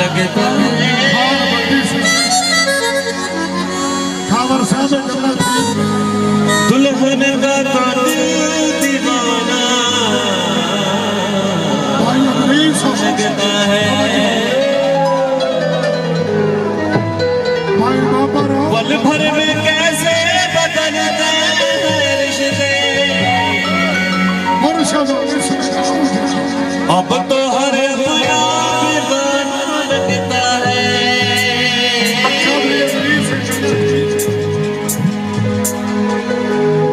लगता है। दुल्हन का तो दिल दीवाना लगता है। पल भर में कैसे बदलते हैं रिश्ते, अब तो हर अपना दीवाना लगता है।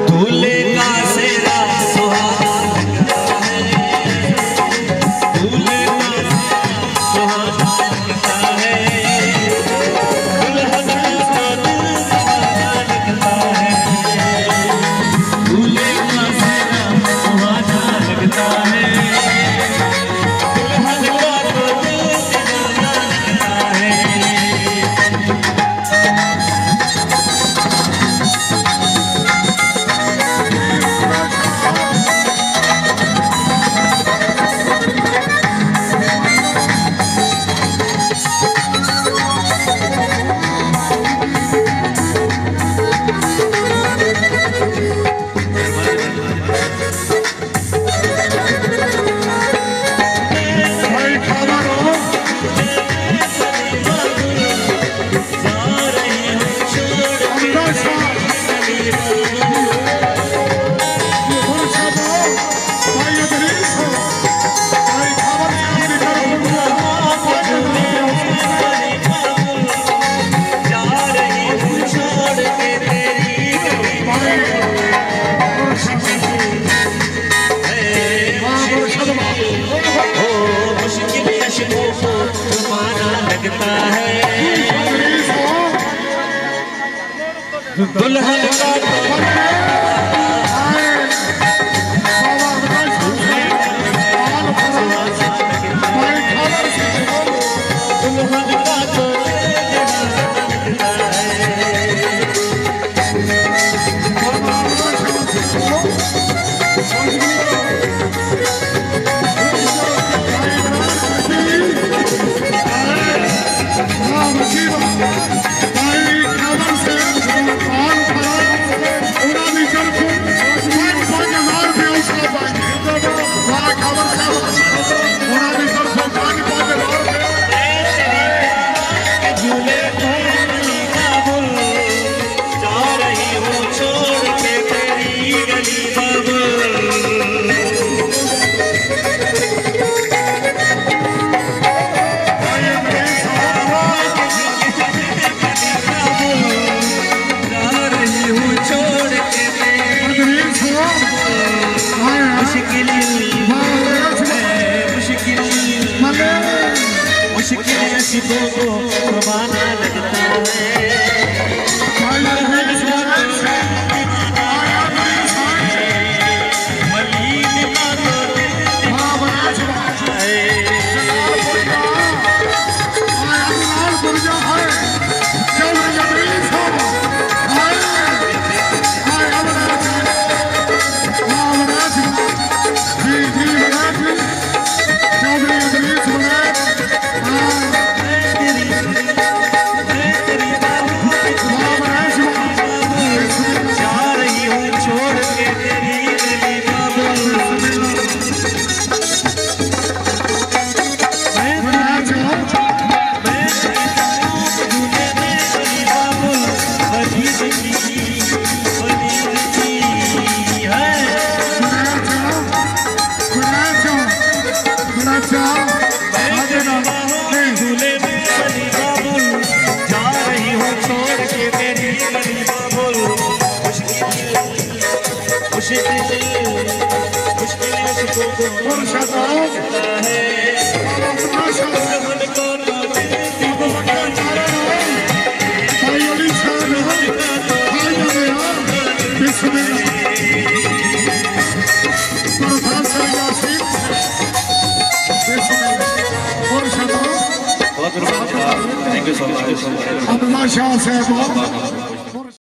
दूल्हे का सेहरा सुहाना लगता है, दूल्हे का सेहरा सुहाना लगता है। दुल्हन का दिल दीवाना लगता है, दूल्हे का सेहरा सुहाना लगता है। दुल्हन का को कुर्बाना लगता है। Thank you so much.